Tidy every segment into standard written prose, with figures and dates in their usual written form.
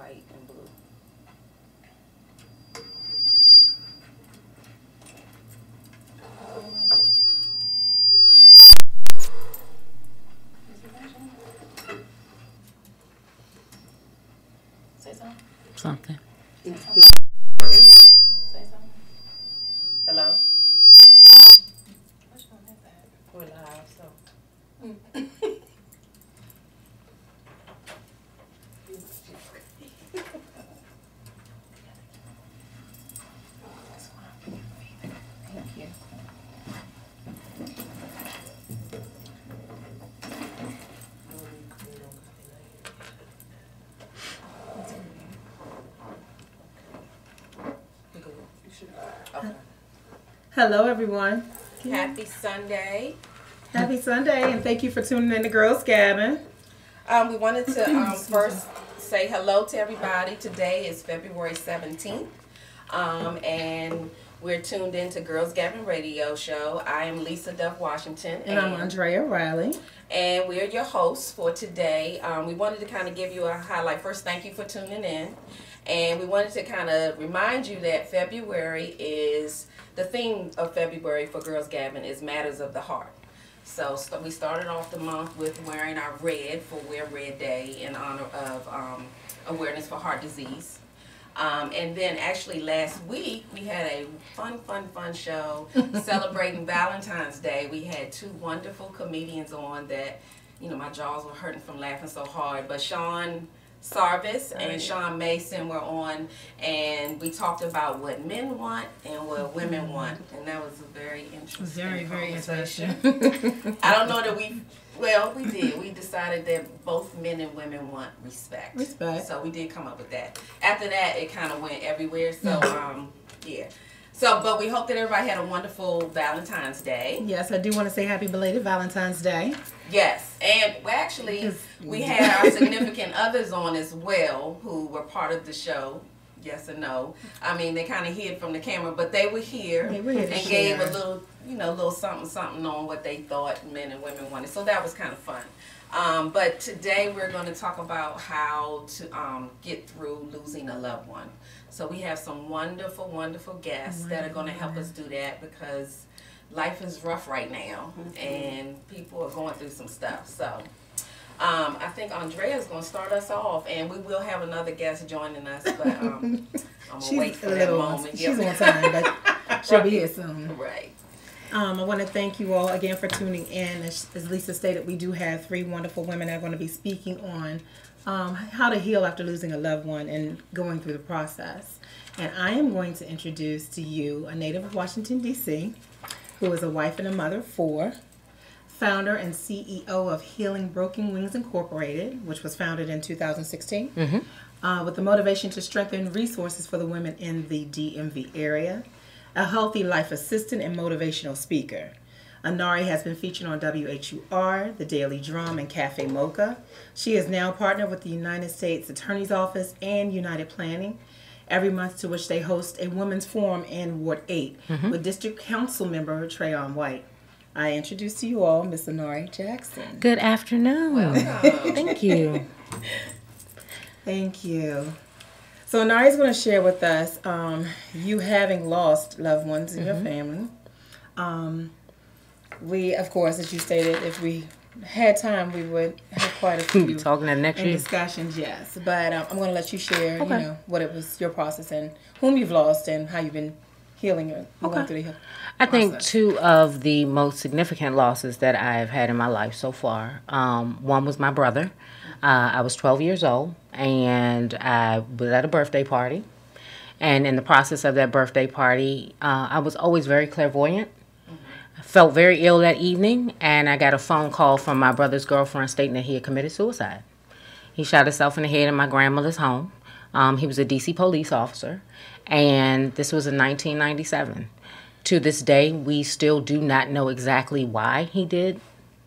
white and blue. Say something. Something. Say something. Say something. Hello? Which one is that? We're live, so. Thank you. Okay. Hello, everyone. Happy Sunday. Happy Sunday, and thank you for tuning in to Girls Gabbin. We wanted to first say hello to everybody. Today is February 17th, and we're tuned into Girls Gabbin Radio Show. I am Lisa Duff Washington. And I'm Andrea Riley. And we're your hosts for today. We wanted to kind of give you a highlight. First, thank you for tuning in. And we wanted to kind of remind you that February is, the theme of February for Girls Gabbin is Matters of the Heart. So we started off the month with wearing our red for Wear Red Day in honor of awareness for heart disease. And then actually last week we had a fun show celebrating Valentine's Day. We had two wonderful comedians on that, you know, my jaws were hurting from laughing so hard. But Sean Sarvis and Sean Mason were on, and we talked about what men want and what women want, and that was a very interesting conversation. I don't know that we did. We decided that both men and women want respect. So we did come up with that. After that, it kind of went everywhere. So yeah. So, but we hope that everybody had a wonderful Valentine's Day. Yes, I do want to say happy belated Valentine's Day. Yes, and actually, we had our significant others on as well who were part of the show. Yes and no. I mean, they kind of hid from the camera, but they were here and gave a little, you know, little something on what they thought men and women wanted. So that was kind of fun. But today we're going to talk about how to get through losing a loved one. So we have some wonderful guests that are going to help us do that, because life is rough right now and people are going through some stuff. So I think Andrea is going to start us off, and we will have another guest joining us, but I'm going to wait for that moment. She's on time, but she'll be here soon. Right. I want to thank you all again for tuning in. As Lisa stated, we do have three wonderful women that are going to be speaking on how to heal after losing a loved one and going through the process. And I am going to introduce to you a native of Washington, D.C., who is a wife and a mother of four, founder and CEO of Healing Broken Wings Incorporated, which was founded in 2016, with the motivation to strengthen resources for the women in the DMV area, a healthy life assistant and motivational speaker. Anari has been featured on WHUR, The Daily Drum, and Cafe Mocha. She is now partnered with the United States Attorney's Office and United Planning every month, to which they host a women's forum in Ward 8 with District Council member Trayon White. I introduce to you all Miss Anari Jackson. Good afternoon. Welcome. Thank you. Thank you. So Anari is going to share with us you having lost loved ones in your family. We, of course, as you stated, if we had time, we would have quite a few talking that next year discussions. Yes, but I'm going to let you share, you know, what it was your process and whom you've lost and how you've been healing or going through the process. I think two of the most significant losses that I've had in my life so far. One was my brother. I was 12 years old, and I was at a birthday party. And in the process of that birthday party, I was always very clairvoyant. I felt very ill that evening, and I got a phone call from my brother's girlfriend stating that he had committed suicide. He shot himself in the head in my grandmother's home. He was a D.C. police officer, and this was in 1997. To this day, we still do not know exactly why he did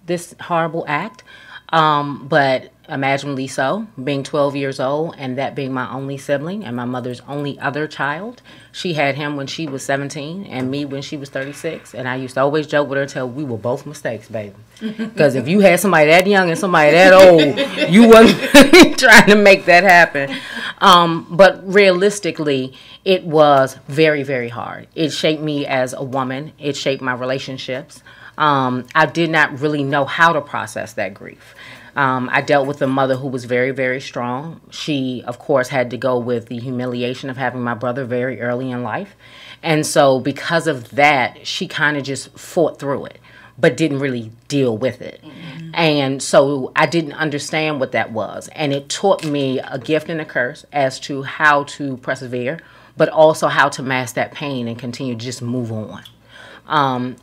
this horrible act, but imaginably so, being 12 years old and that being my only sibling and my mother's only other child. She had him when she was 17 and me when she was 36, and I used to always joke with her until we were both mistakes, baby. Because if you had somebody that young and somebody that old, you wasn't trying to make that happen. But realistically, it was very, very hard. It shaped me as a woman. It shaped my relationships. I did not really know how to process that grief. I dealt with a mother who was very, very strong. She, of course, had to go with the humiliation of having my brother very early in life. And so because of that, she kind of just fought through it, but didn't really deal with it. Mm-hmm. And so I didn't understand what that was. And it taught me a gift and a curse as to how to persevere, but also how to mask that pain and continue to just move on.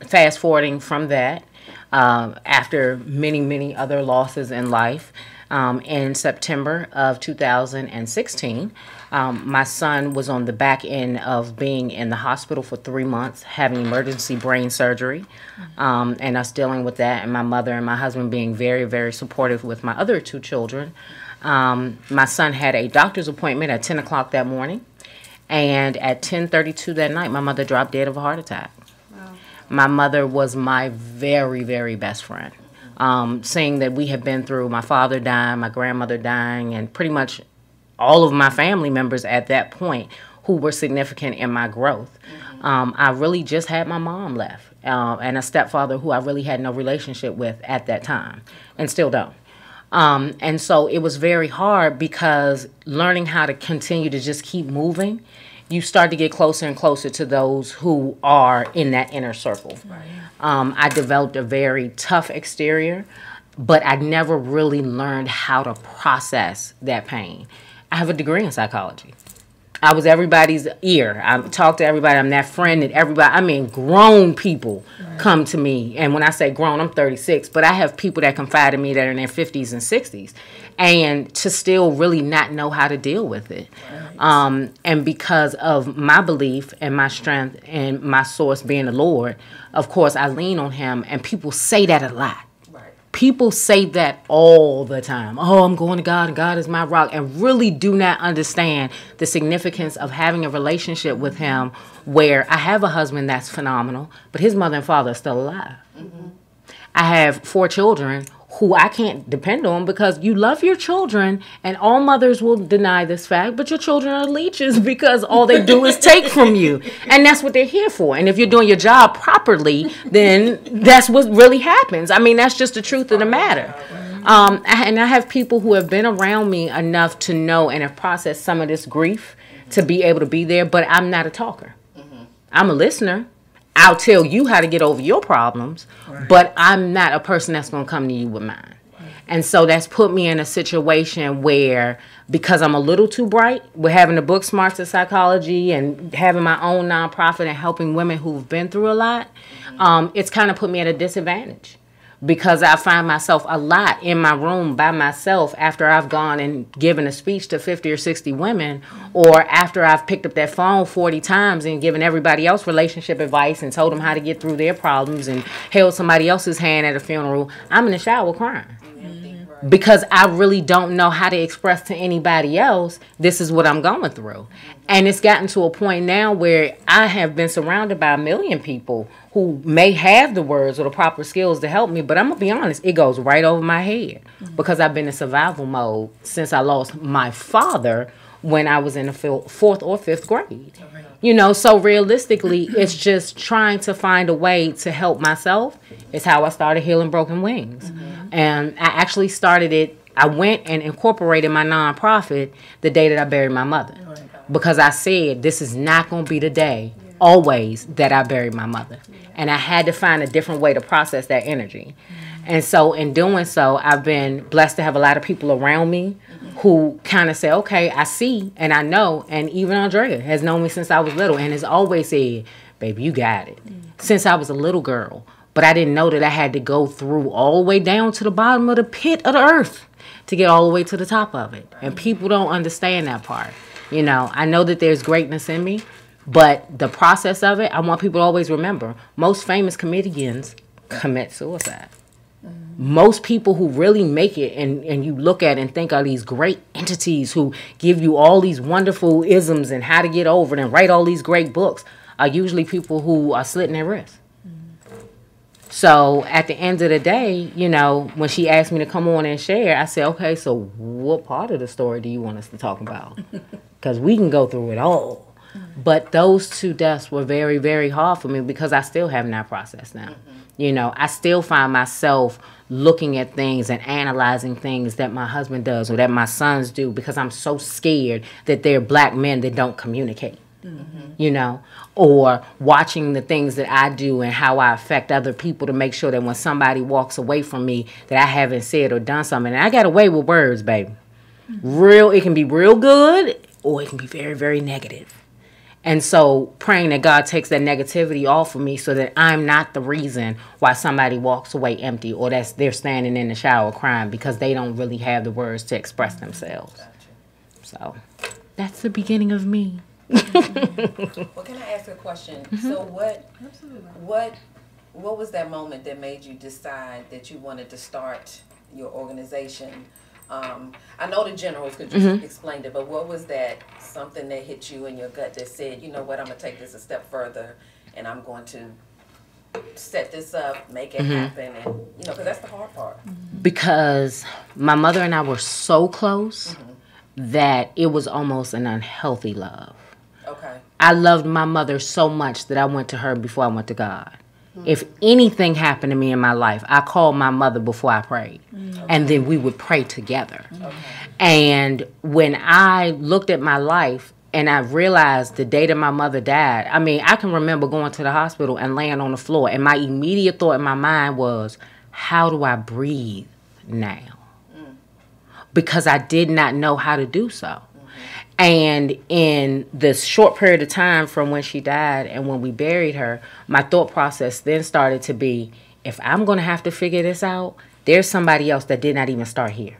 Fast forwarding from that, after many, many other losses in life, in September of 2016, my son was on the back end of being in the hospital for 3 months, having emergency brain surgery, and us dealing with that, and my mother and my husband being very, very supportive with my other 2 children. My son had a doctor's appointment at 10 o'clock that morning, and at 10:32 that night, my mother dropped dead of a heart attack. My mother was my very, very best friend. Seeing that we had been through my father dying, my grandmother dying, and pretty much all of my family members at that point who were significant in my growth. I really just had my mom left and a stepfather who I really had no relationship with at that time and still don't. And so it was very hard because learning how to continue to just keep moving, you start to get closer and closer to those who are in that inner circle. Right. I developed a very tough exterior, but I never really learned how to process that pain. I have a degree in psychology. I was everybody's ear. I talked to everybody. I'm that friend that everybody, I mean, grown people come to me. And when I say grown, I'm 36, but I have people that confide in me that are in their 50s and 60s. And to still really not know how to deal with it. And because of my belief and my strength and my source being the Lord, of course, I lean on him. And people say that a lot. People say that all the time. Oh, I'm going to God and God is my rock, and really do not understand the significance of having a relationship with him where I have a husband that's phenomenal, but his mother and father are still alive. Mm-hmm. I have 4 children who I can't depend on because you love your children, and all mothers will deny this fact, but your children are leeches because all they do is take from you. And that's what they're here for. And if you're doing your job properly, then that's what really happens. I mean, that's just the truth of the matter. And I have people who have been around me enough to know and have processed some of this grief to be able to be there, but I'm not a talker. I'm a listener. I'll tell you how to get over your problems, but I'm not a person that's going to come to you with mine. And so that's put me in a situation where, because I'm a little too bright with having the book Smarts of Psychology and having my own nonprofit and helping women who've been through a lot, it's kind of put me at a disadvantage. Because I find myself a lot in my room by myself after I've gone and given a speech to 50 or 60 women, or after I've picked up that phone 40 times and given everybody else relationship advice and told them how to get through their problems and held somebody else's hand at a funeral. I'm in the shower crying. Because I really don't know how to express to anybody else, this is what I'm going through. And it's gotten to a point now where I have been surrounded by a million people who may have the words or the proper skills to help me, but I'm going to be honest, it goes right over my head because I've been in survival mode since I lost my father when I was in the 4th or 5th grade. You know, so realistically, it's just trying to find a way to help myself. It's how I started Healing Broken Wings. And I actually started it, I went and incorporated my nonprofit the day that I buried my mother. Because I said, this is not going to be the day, always, that I buried my mother. And I had to find a different way to process that energy. And so in doing so, I've been blessed to have a lot of people around me who kind of say, okay, I see and I know. And even Andrea has known me since I was little and has always said, baby, you got it. Since I was a little girl. But I didn't know that I had to go through all the way down to the bottom of the pit of the earth to get all the way to the top of it. And people don't understand that part. You know, I know that there's greatness in me, but the process of it, I want people to always remember, most famous comedians commit suicide. Most people who really make it and you look at and think are these great entities who give you all these wonderful isms and how to get over it and write all these great books are usually people who are slitting their wrists. So at the end of the day, you know, when she asked me to come on and share, I said, okay, so what part of the story do you want us to talk about? Because we can go through it all. But those 2 deaths were very, very hard for me because I still have not processed now. You know, I still find myself looking at things and analyzing things that my husband does or that my sons do because I'm so scared that they're black men that don't communicate. You know, or watching the things that I do and how I affect other people to make sure that when somebody walks away from me that I haven't said or done something. And I got away with words, baby. It can be real good or it can be very, very negative. And so praying that God takes that negativity off of me so that I'm not the reason why somebody walks away empty or that they're standing in the shower crying because they don't really have the words to express themselves. So that's the beginning of me. Well, can I ask a question? So what was that moment that made you decide that you wanted to start your organization? I know the generals could just explain it, but what was that something that hit you in your gut that said, you know what, I'm going to take this a step further and I'm going to set this up, make it happen, and, you know, because that's the hard part. Because my mother and I were so close that it was almost an unhealthy love. Okay. I loved my mother so much that I went to her before I went to God. If anything happened to me in my life, I called my mother before I prayed. And then we would pray together. And when I looked at my life and I realized the day that my mother died, I mean, I can remember going to the hospital and laying on the floor. And my immediate thought in my mind was, how do I breathe now? Because I did not know how to do so. And in this short period of time from when she died and when we buried her, my thought process then started to be, if I'm going to have to figure this out, there's somebody else that did not even start here.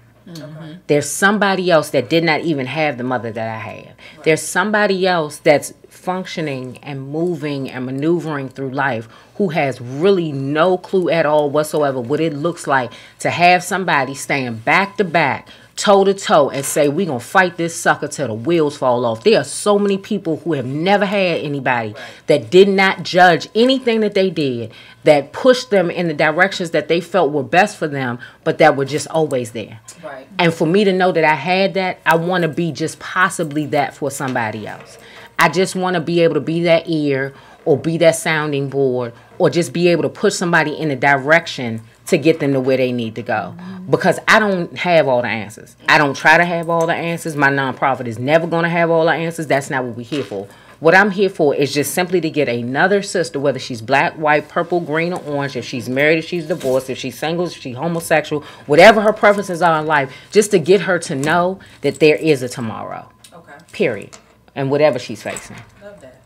There's somebody else that did not even have the mother that I have. There's somebody else that's functioning and moving and maneuvering through life who has really no clue at all whatsoever what it looks like to have somebody stand back to back, toe to toe, and say, we're going to fight this sucker till the wheels fall off. There are so many people who have never had anybody that did not judge anything that they did, that pushed them in the directions that they felt were best for them, but that were just always there. Right. And for me to know that I had that, I want to be just possibly that for somebody else. I just want to be able to be that ear or be that sounding board or just be able to push somebody in a direction to get them to where they need to go. Because I don't have all the answers. I don't try to have all the answers. My nonprofit is never going to have all the answers. That's not what we're here for. What I'm here for is just simply to get another sister, whether she's black, white, purple, green, or orange, if she's married, if she's divorced, if she's single, if she's homosexual, whatever her preferences are in life, just to get her to know that there is a tomorrow. Okay. Period. And whatever she's facing. Love that.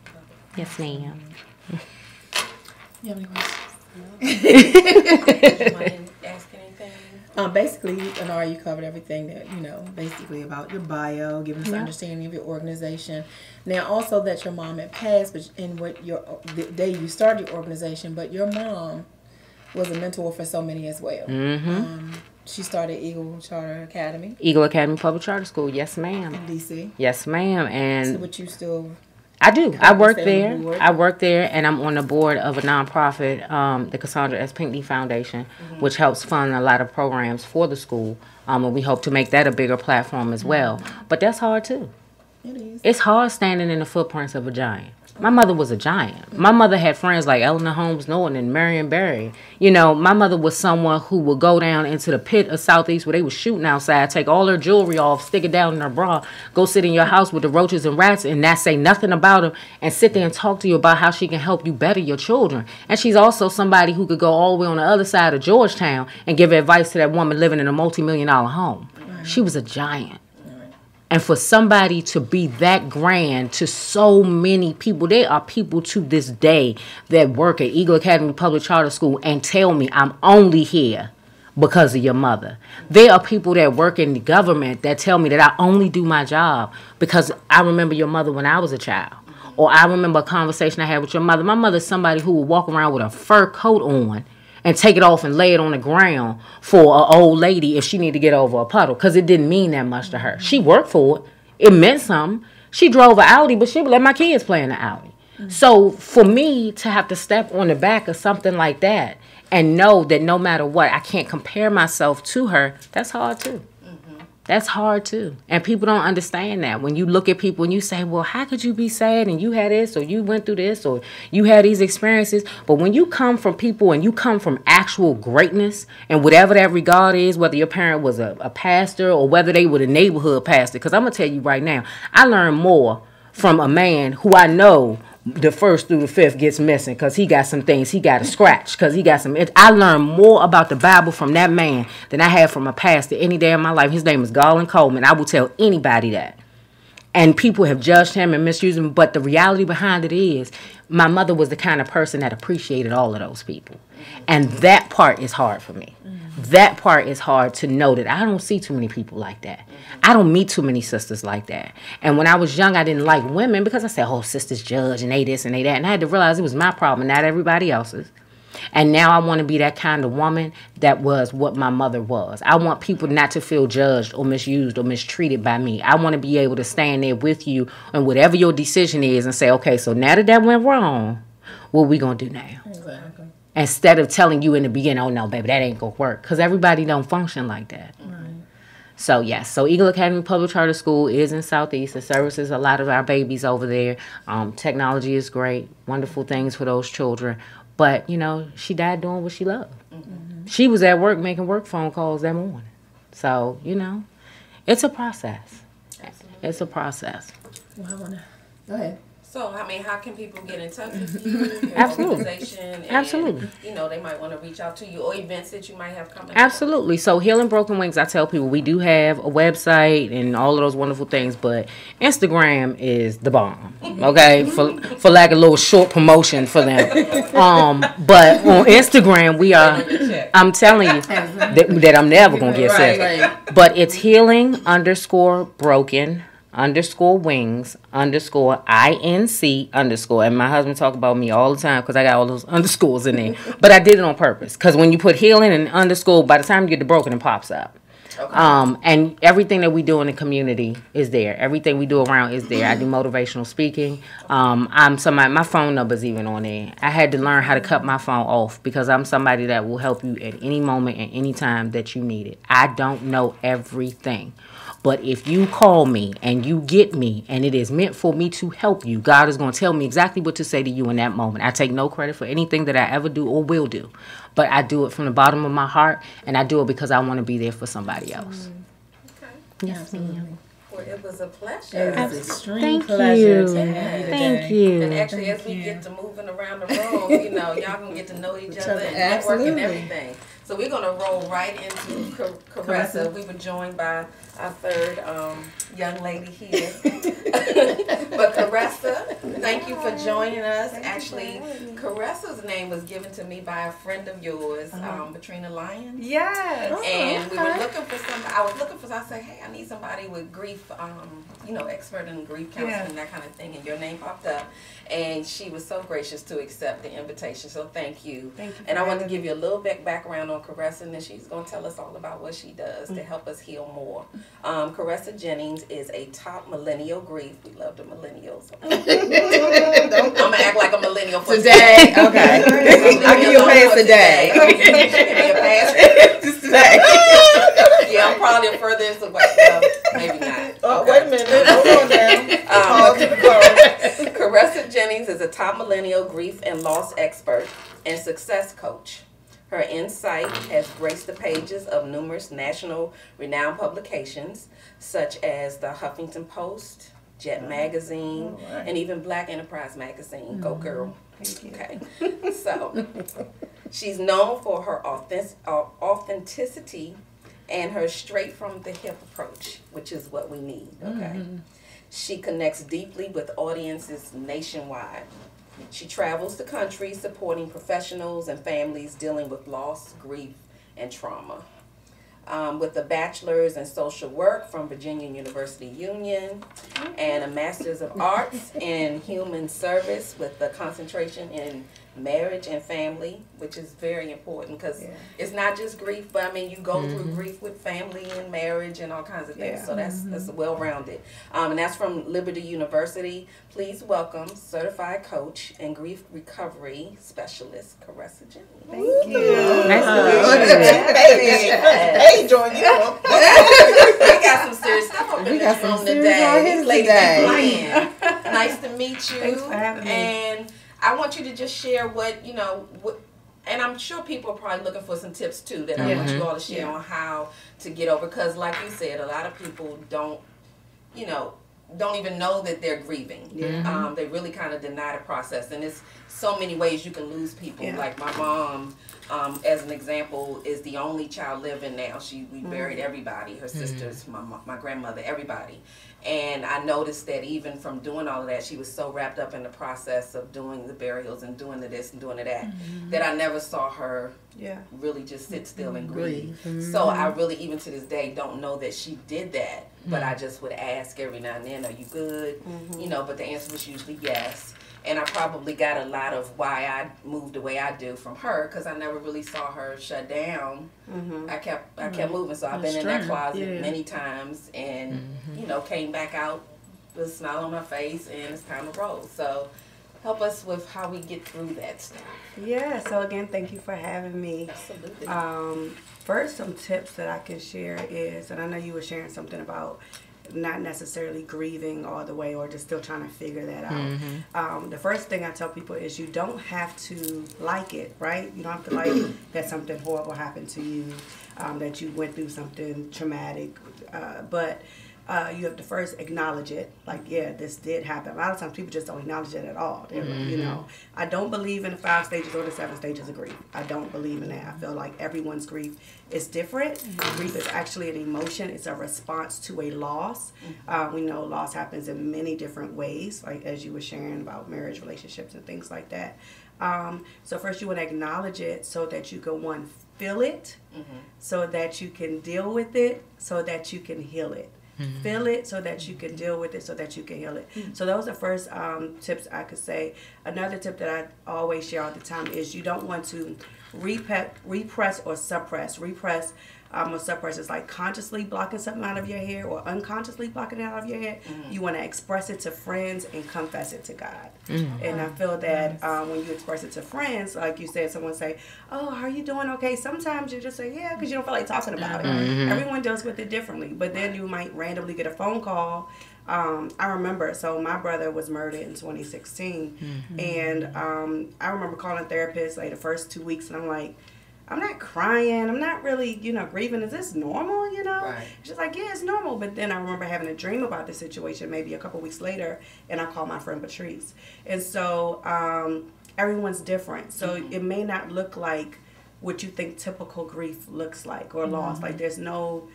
Yes, ma'am. You have any questions? You want to ask anything? Basically, Anara, you covered everything that, you know, basically about your bio, giving us an understanding of your organization. Now, also that your mom had passed, but in what the day you started your organization, but your mom was a mentor for so many as well. She started Eagle Charter Academy. Eagle Academy Public Charter School, yes, ma'am. In D.C. Yes, ma'am. And so, but you still... I do. I work there. I work there, and I'm on the board of a nonprofit, the Cassandra S. Pinckney Foundation, which helps fund a lot of programs for the school. And we hope to make that a bigger platform as well. But that's hard too. It is. It's hard standing in the footprints of a giant. My mother was a giant. My mother had friends like Eleanor Holmes Norton and Marion Barry. You know, my mother was someone who would go down into the pit of Southeast where they were shooting outside, take all her jewelry off, stick it down in her bra, go sit in your house with the roaches and rats and not say nothing about them, and sit there and talk to you about how she can help you better your children. And she's also somebody who could go all the way on the other side of Georgetown and give advice to that woman living in a multi-million-dollar home. She was a giant. And for somebody to be that grand to so many people, there are people to this day that work at Eagle Academy Public Charter School and tell me I'm only here because of your mother. There are people that work in the government that tell me that I only do my job because I remember your mother when I was a child. Or I remember a conversation I had with your mother. My mother's somebody who would walk around with a fur coat on and take it off and lay it on the ground for an old lady if she needed to get over a puddle, because it didn't mean that much to her. She worked for it. It meant something. She drove an Audi, but she would let my kids play in the Audi. So for me to have to step on the back of something like that and know that no matter what, I can't compare myself to her, that's hard too. That's hard too. And people don't understand that. When you look at people and you say, well, how could you be sad and you had this or you went through this or you had these experiences? But when you come from people and you come from actual greatness and whatever that regard is, whether your parent was a pastor or whether they were a neighborhood pastor, because I'm going to tell you right now, I learned more from a man who I know the first through the fifth gets missing because he got some things he got to scratch because he got some. I learned more about the Bible from that man than I had from a pastor any day of my life. His name is Garland Coleman. I will tell anybody that. And people have judged him and misused him, but the reality behind it is my mother was the kind of person that appreciated all of those people. And that part is hard for me. That part is hard to know that I don't see too many people like that. I don't meet too many sisters like that. And when I was young, I didn't like women because I said, oh, sisters judge and they this and they that. And I had to realize it was my problem, not everybody else's. And now I want to be that kind of woman that was what my mother was. I want people not to feel judged or misused or mistreated by me. I want to be able to stand there with you and whatever your decision is and say, okay, so now that that went wrong, what we going to do now? Exactly. Instead of telling you in the beginning, oh, no, baby, that ain't going to work. Because everybody don't function like that. Right. So, yes. So, Eagle Academy Public Charter School is in Southeast. It services a lot of our babies over there. Technology is great. Wonderful things for those children. But, you know, she died doing what she loved. Mm-hmm. She was at work making work phone calls that morning. So, you know, it's a process. Absolutely. It's a process. Well, I want to... Go ahead. So, I mean, how can people get in touch with you? Your Absolutely. Organization and, Absolutely. You know, they might want to reach out to you or events that you might have coming up. Absolutely. So, Healing Broken Wings, I tell people we do have a website and all of those wonderful things, but Instagram is the bomb, okay? for lack of a little short promotion for them. But on Instagram, we are, I'm telling you that I'm never going to get sick. Right. But it's healing_broken_wings_INC_. And my husband talk about me all the time because I got all those underscores in there. But I did it on purpose because when you put healing and underscore, by the time you get to broken, it pops up. Okay. And everything that we do in the community is there. Everything we do around is there. I do motivational speaking. I'm somebody, my phone number's even on there. I had to learn how to cut my phone off because I'm somebody that will help you at any moment and any time that you need it. I don't know everything. But if you call me and you get me and it is meant for me to help you, God is going to tell me exactly what to say to you in that moment. I take no credit for anything that I ever do or will do. But I do it from the bottom of my heart, and I do it because I want to be there for somebody else. Okay. Yes, ma'am. Well, it was a pleasure. It was extreme Thank pleasure you. to have you Thank today. you. And actually, as we get to moving around the room, you know, y'all gonna get to know each other and network and everything. So we're gonna roll right into Caressa. We were joined by our third young lady here. But Caressa, thank you for joining us. Actually, Caressa's name was given to me by a friend of yours, Katrina Lyons. Yes. And we were looking for somebody. I was looking for. I said, hey, I need somebody with grief, you know, expert in grief counseling, that kind of thing. And your name popped up, and she was so gracious to accept the invitation. So thank you. Thank you. And I want to give you a little bit background on Caressa, and then she's going to tell us all about what she does to help us heal more. Caressa Jennings is a top millennial grief. We love the millennials. I'm gonna act like a millennial for Today, okay. I'll give you a pass today. Give me a pass. Just today. Yeah, I'm probably furthest away. Maybe not. Oh, wait a minute. Hold on now. Caressa Jennings is a top millennial grief and loss expert and success coach. Her insight has graced the pages of numerous national renowned publications, such as the Huffington Post, Jet Magazine, and even Black Enterprise Magazine. Go girl. Okay. So, she's known for her authenticity and her straight from the hip approach, which is what we need. Okay. She connects deeply with audiences nationwide. She travels the country supporting professionals and families dealing with loss, grief, and trauma. With a bachelor's in social work from Virginia University Union and a master's of arts in human service with a concentration in marriage and family, which is very important because it's not just grief, but I mean, you go through grief with family and marriage and all kinds of things. So that's well-rounded. And that's from Liberty University. Please welcome certified coach and grief recovery specialist, Caressa Jennings. Thank you. Nice to Hey, hey, join you. We got some serious stuff up in this room today. These ladies are playing. Nice to meet you. Thanks for having me. And I want you to just share what, and I'm sure people are probably looking for some tips too that I want you all to share on how to get over. Because like you said, a lot of people don't even know that they're grieving. They really kind of deny the process. And it's so many ways you can lose people. Like my mom, as an example, is the only child living now. We buried everybody, her sisters, my grandmother, everybody. And I noticed that even from doing all of that, she was so wrapped up in the process of doing the burials and doing the this and doing the that, that I never saw her really just sit still and grieve. So I really, even to this day, don't know that she did that. But I just would ask every now and then, are you good? But the answer was usually yes. And I probably got a lot of why I moved the way I do from her, because I never really saw her shut down. I kept moving, so I've been in that closet many times, and came back out with a smile on my face, and it's time to roll. So help us with how we get through that stuff. Yeah, so again, thank you for having me. Absolutely. First, some tips that I can share is, and I know you were sharing something about not necessarily grieving all the way or just still trying to figure that out. The first thing I tell people is you don't have to like it, right? You don't have to like that something horrible happened to you, that you went through something traumatic, but you have to first acknowledge it. Like, yeah, this did happen. A lot of times people just don't acknowledge it at all. I don't believe in the 5 stages or the 7 stages of grief. I don't believe in that. I feel like everyone's grief is different. Grief is actually an emotion. It's a response to a loss. We know loss happens in many different ways, like as you were sharing about marriage, relationships, and things like that. So first you want to acknowledge it so that you can, one, feel it, so that you can deal with it, so that you can heal it. Feel it so that you can deal with it, so that you can heal it. So those are first tips I could say. Another tip that I always share all the time is you don't want to repress or suppress. Repress or suppress is like consciously blocking something out of your head or unconsciously blocking it out of your head. You want to express it to friends and confess it to God. And I feel that when you express it to friends, like you said, someone say, oh, how are you doing? Okay. Sometimes you just say, yeah, because you don't feel like talking about it. Everyone deals with it differently. But then you might randomly get a phone call. I remember, so my brother was murdered in 2016. And I remember calling a therapist like the first 2 weeks, and I'm like, I'm not crying. I'm not really, grieving. Is this normal, Right. She's like, yeah, it's normal. But then I remember having a dream about the situation maybe a couple weeks later, and I called my friend Patrice. And so everyone's different. So it may not look like what you think typical grief looks like or loss. Like there's no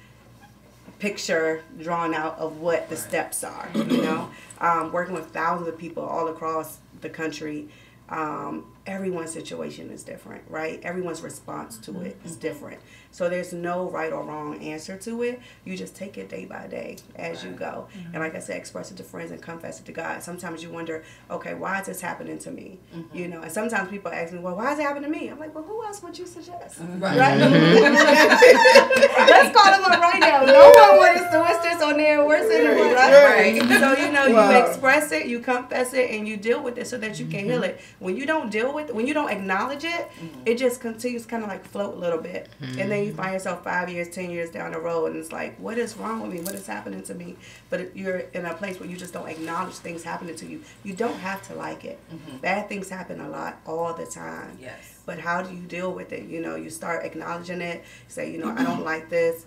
picture drawn out of what the steps are, working with thousands of people all across the country. Everyone's situation is different, right? Everyone's response to it is different. So there's no right or wrong answer to it. You just take it day by day as you go. And like I said, express it to friends and confess it to God. Sometimes you wonder, okay, why is this happening to me? And sometimes people ask me, well, why is it happening to me? I'm like, well, who else would you suggest? Right? Let's call them up right now. No one would have sourced this on their worst enemy, right? So, you express it, you confess it, and you deal with it so that you can heal it. When you don't deal with it, when you don't acknowledge it, it just continues to kind of like float a little bit. And then you find yourself 5 years, 10 years down the road, and it's like, what is wrong with me? What is happening to me? But you're in a place where you just don't acknowledge things happening to you. You don't have to like it. Bad things happen a lot all the time. Yes. But how do you deal with it? You start acknowledging it. Say, I don't like this.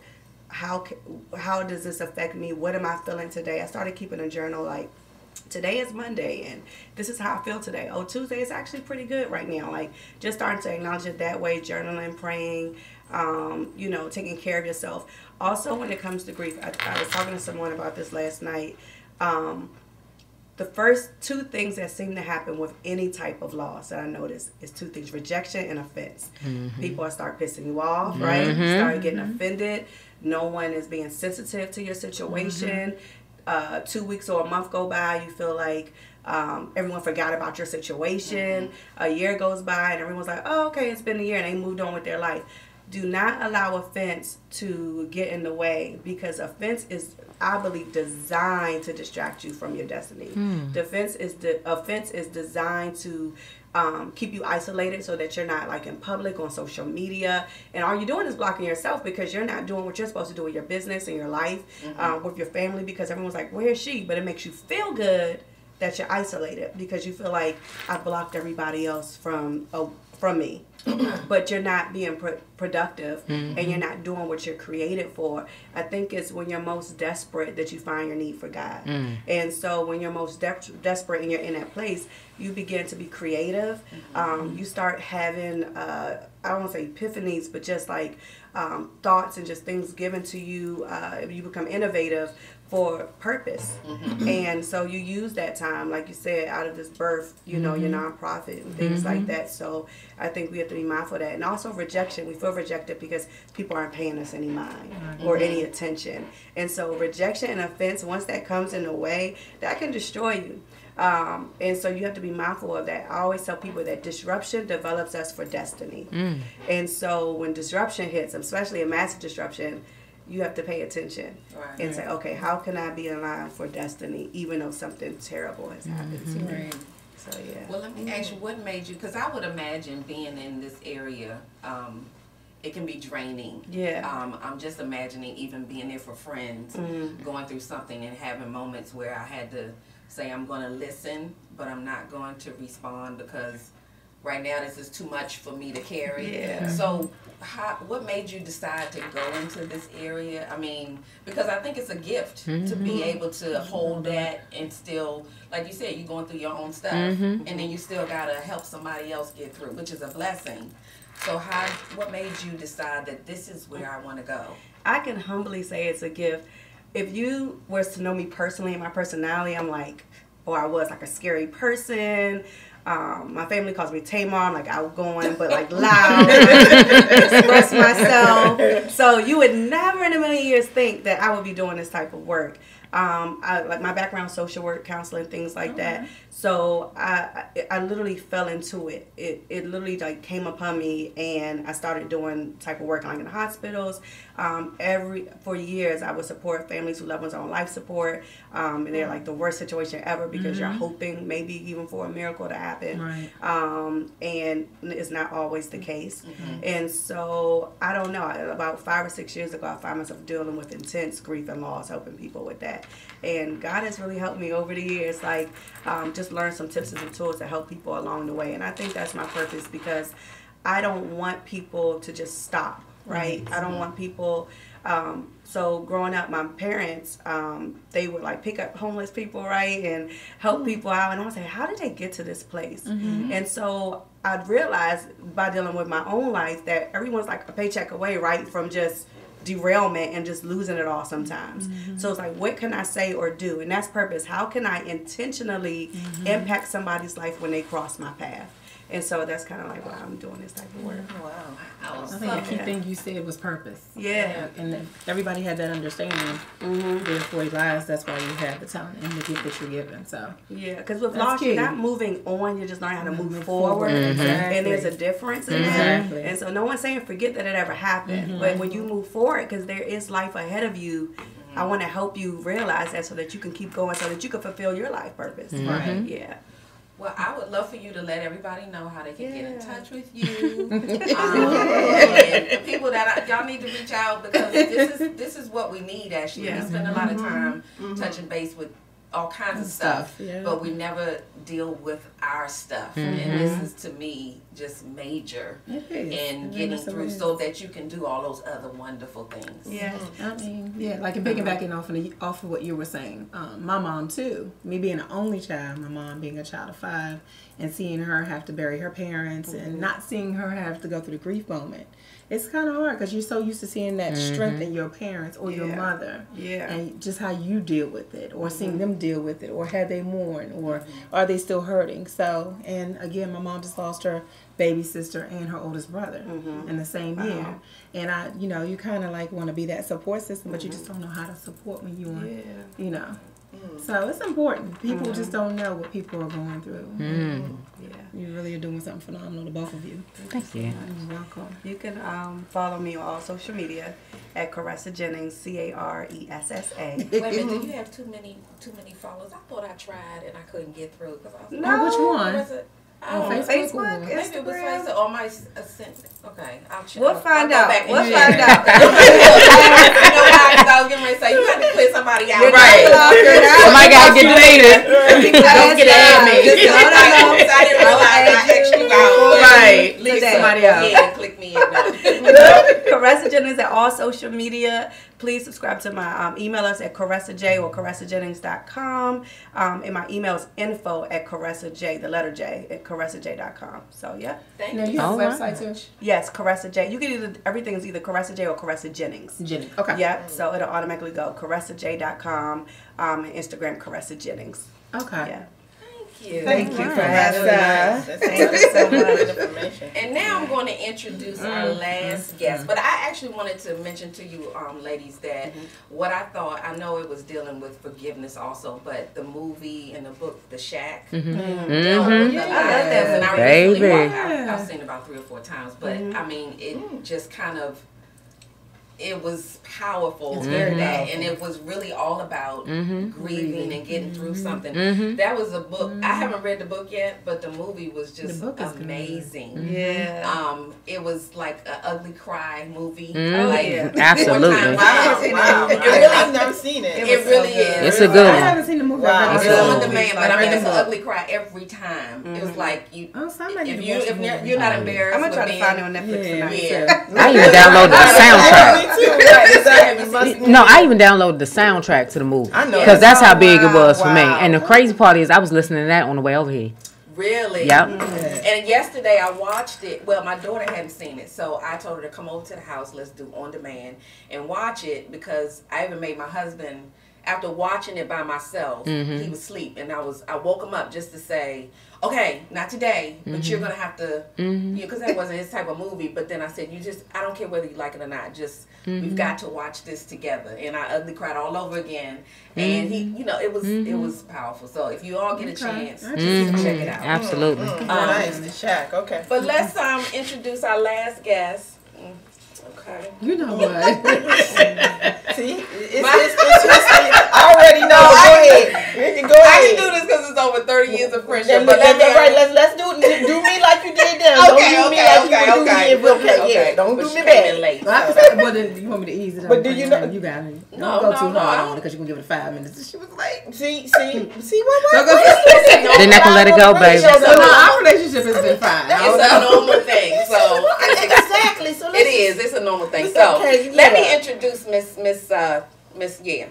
How does this affect me? What am I feeling today? I started keeping a journal like, today is Monday, and this is how I feel today. Oh, Tuesday is actually pretty good right now. Like, just starting to acknowledge it that way, journaling, praying, taking care of yourself. Also, when it comes to grief, I was talking to someone about this last night. The first 2 things that seem to happen with any type of loss that I notice is 2 things: rejection and offense. People start pissing you off, right? You start getting offended. No one is being sensitive to your situation. 2 weeks or a month go by, you feel like everyone forgot about your situation. A year goes by and everyone's like, oh, okay, it's been a year, and they moved on with their life. Do not allow offense to get in the way, because offense is, I believe, designed to distract you from your destiny. Offense is designed to keep you isolated so that you're not like in public on social media, and all you're doing is blocking yourself, because you're not doing what you're supposed to do with your business and your life, with your family, because everyone's like, where is she? But it makes you feel good that you're isolated, because you feel like I blocked everybody else from me. But you're not being productive, and you're not doing what you're created for. I think it's when you're most desperate that you find your need for God. And so when you're most desperate and you're in that place, you begin to be creative. You start having, I don't want to say epiphanies, but just like thoughts and just things given to you. You become innovative for purpose. And so you use that time, like you said, out of this birth, you know, your nonprofit and things like that. So I think we have to be mindful of that. And also rejection. We feel rejected because people aren't paying us any mind or any attention. And so rejection and offense, once that comes in the way, that can destroy you. And so you have to be mindful of that. I always tell people that disruption develops us for destiny. And so when disruption hits, especially a massive disruption, you have to pay attention and say, okay, how can I be in line for destiny, even though something terrible has happened to me? So, yeah. Well, let me ask you, what made you, because I would imagine being in this area, it can be draining. I'm just imagining even being there for friends, going through something and having moments where I had to say, I'm going to listen, but I'm not going to respond, because right now this is too much for me to carry. So what made you decide to go into this area? I mean, because I think it's a gift to be able to hold that and still, like you said, you're going through your own stuff, and then you still got to help somebody else get through, which is a blessing. So what made you decide that this is where I want to go? I can humbly say it's a gift. If you was to know me personally and my personality, I'm like, or I was like a scary person. My family calls me Tamar. I'm like outgoing, but like loud, express myself. So you would never in a million years think that I would be doing this type of work. I like my background, social work, counseling, things like that. So I literally fell into it. It literally like came upon me, and I started doing type of work like in hospitals. For years I would support families who loved ones on life support, and they're like the worst situation ever, because you're hoping maybe even for a miracle to happen, and it's not always the case. And so I don't know, about 5 or 6 years ago I found myself dealing with intense grief and loss, helping people with that. And God has really helped me over the years, like just learn some tips and some tools to help people along the way. And I think that's my purpose, because I don't want people to just stop, right? I don't want people, so growing up, my parents, they would like pick up homeless people, right, and help people out. And I was like, how did they get to this place? And so I realized by dealing with my own life that everyone's like a paycheck away, right, from just derailment and just losing it all sometimes. So it's like, what can I say or do? And that's purpose. How can I intentionally impact somebody's life when they cross my path? And so that's kind of like why I'm doing this type of work. Wow. I think the key thing you said was purpose. And if everybody had that understanding, therefore lies, that's why you have the talent and the gift that you're given. So because with loss, you're not moving on, you're just learning how to move forward. And there's a difference in that. And so no one's saying forget that it ever happened. But when you move forward, because there is life ahead of you, I want to help you realize that so that you can keep going, so that you can fulfill your life purpose. Well, I would love for you to let everybody know how they can get in touch with you. And people that y'all need to reach out, because this is what we need, actually. We spend a lot of time touching base with all kinds of stuff, but we never deal with our stuff. And this is, to me, just major in getting through, so that you can do all those other wonderful things. I mean, like piggybacking off of what you were saying, my mom too, me being an only child, my mom being a child of 5, and seeing her have to bury her parents, and not seeing her have to go through the grief moment. It's kind of hard, because you're so used to seeing that strength in your parents or your mother, and just how you deal with it, or seeing them deal with it, or have they mourned, or are they still hurting. So, and again, my mom just lost her baby sister and her oldest brother in the same year, and you kind of like want to be that support system, but you just don't know how to support when you want, So it's important. People just don't know what people are going through. Yeah. You really are doing something phenomenal, the both of you. Thank you. You're welcome. You can follow me on all social media at Caressa Jennings, Caressa. Wait a minute, do you have too many followers? I thought I tried and I couldn't get through because I was No, which one? was it? On Facebook? Facebook? Facebook, Maybe it was Instagram. Facebook or my assistant. Okay, I'll check. We'll find I'll out. go back and We'll check. find out. You know why? 'Cause I was getting ready to say you got to clear somebody out. You're Right. not Somebody gotta get deleted. Don't get at me. I didn't realize I X'd you out. Right. Leave Today. somebody out. Yeah, click me in. Caressa Jennings at all social media. Please subscribe to my email us at CaressaJ or CaressaJennings.com. And my email is info@CaressaJ, the letter J, at CaressaJ.com. So, yeah. Thank Now, you. you have a All right. website too? Yes, Caressa J. You can either, everything is either Caressa J or Caressa Jennings. Jenny. Okay. Yeah, so it'll automatically go CaressaJ.com, and Instagram Caressa Jennings. Okay. Yeah. Thank you. Caressa. Thank you so much. Information. And now I'm going to introduce our last guest. But I actually wanted to mention to you, ladies, that what I thought, I know it was dealing with forgiveness also, but the movie and the book, The Shack, dealt with the lives. And I recently Baby. watched, I've seen it about 3 or 4 times, but I mean, it just kind of, it was powerful in that, and it was really all about grieving and getting through something. That was a book. I haven't read the book yet, but the movie was just The book is amazing. Yeah. It was like an ugly cry movie. yeah. Absolutely. Wow. I've never seen it. It really is. It's a good I one. haven't seen the movie. Wow. It's I've on read the demand, book. but I mean, read it's the an book. ugly cry every time. It was like you. Oh, somebody If need you to watch the if movie. you're not embarrassed, I'm going to try with to find it on Netflix tonight. Yeah. I even downloaded the soundtrack. Me too. Right, exactly. No, I even downloaded the soundtrack to the movie. I know. Because that's how big it was for me. Wow. And the crazy part is I was listening to that on the way over here. Really? Yep. And yesterday I watched it. Well, my daughter hadn't seen it, so I told her to come over to the house. Let's do on demand and watch it because I even made my husband. After watching it by myself, he was asleep, and I woke him up just to say, okay, not today, but you're gonna have to, because that wasn't his type of movie. But then I said, I don't care whether you like it or not, just we've got to watch this together. And I ugly cried all over again, and he, it was powerful. So if you all get a chance, just check it out. Absolutely. Nice. The Shack. Okay. But let's introduce our last guest. Okay. You know what? See, it's history. I already know. Go ahead. You can go I ahead. can do this because it's over 30 years of friendship. Then, But let's do me like you did them. Don't do me like you would do me. Okay, yeah. Don't But do she me came in bad. late. Well, then you want me to ease it up? But do you know- You got it. Don't No, go no, too no, I hard don't. on it because you're going to give it 5 minutes. She was like, See what? don't go They're not gonna let it go, baby. So no, our relationship has been fine. It's a normal thing. So Exactly. So it is. It's a normal thing. It's So okay, you let get me up. introduce Miss Yeah.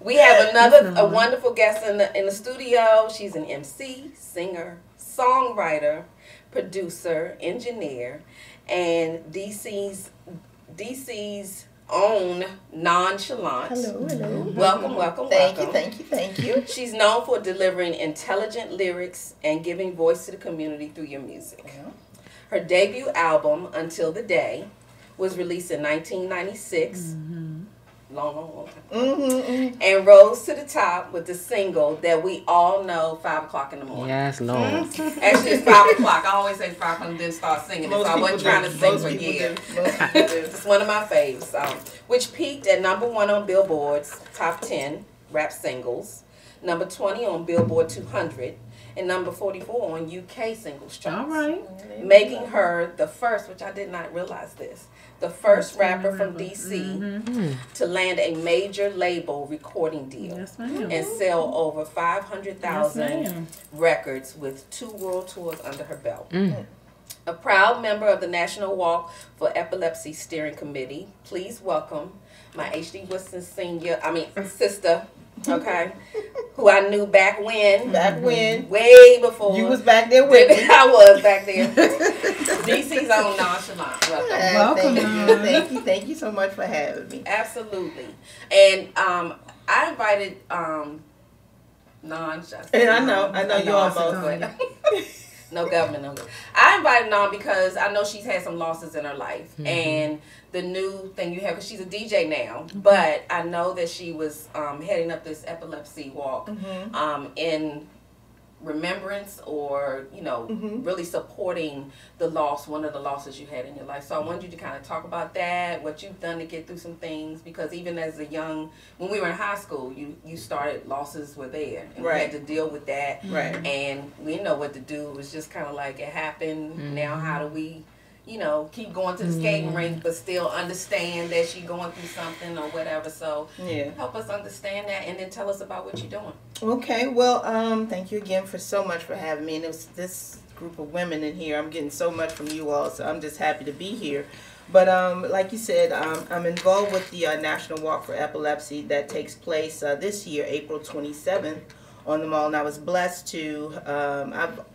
We have a wonderful guest in the studio. She's an MC, singer, songwriter, producer, engineer, and DC's own Nonchalant. Hello. Welcome. Thank you. She's known for delivering intelligent lyrics and giving voice to the community through your music. Her debut album, Until the Day, was released in 1996. Long time. And rose to the top with the single that we all know, 5 o'clock in the morning. Yes, Lord. Actually, it's 5 o'clock. I always say 5 o'clock and then start singing it. So I wasn't trying to sing for years. It's one of my faves, which peaked at #1 on Billboard's Top 10 rap singles, number 20 on Billboard 200, and number 44 on UK singles charts. All right. Making her the first, which I did not realize this, the first rapper from DC to land a major label recording deal Yes, ma'am. and sell over 500,000 Yes, ma'am. records with 2 world tours under her belt. A proud member of the National Walk for Epilepsy Steering Committee. Please welcome my H.D. Wilson sister, okay, who I knew back when. Way before. You was back there with me. I was back there. DC's own Nonchalant. Welcome. Welcome. Thank you so much for having me. Absolutely. And I invited Non. And I know you almost. No government, no. I invited her on because I know she's had some losses in her life, and the new thing you have, because she's a DJ now, but I know that she was heading up this epilepsy walk in remembrance, or really supporting the loss, one of the losses you had in your life. So I wanted you to kind of talk about that, what you've done to get through some things, because even as a young, when we were in high school, you started, losses were there, and we had to deal with that, and we didn't know what to do. It was just kind of like, it happened, now how do we keep going to the skating rink, but still understand that she's going through something or whatever. So help us understand that, and then tell us about what you're doing. Okay, well, thank you again for so much for having me. And it was this group of women in here. I'm getting so much from you all, so I'm just happy to be here. But like you said, I'm involved with the National Walk for Epilepsy that takes place this year, April 27th, on the mall. And I was blessed to,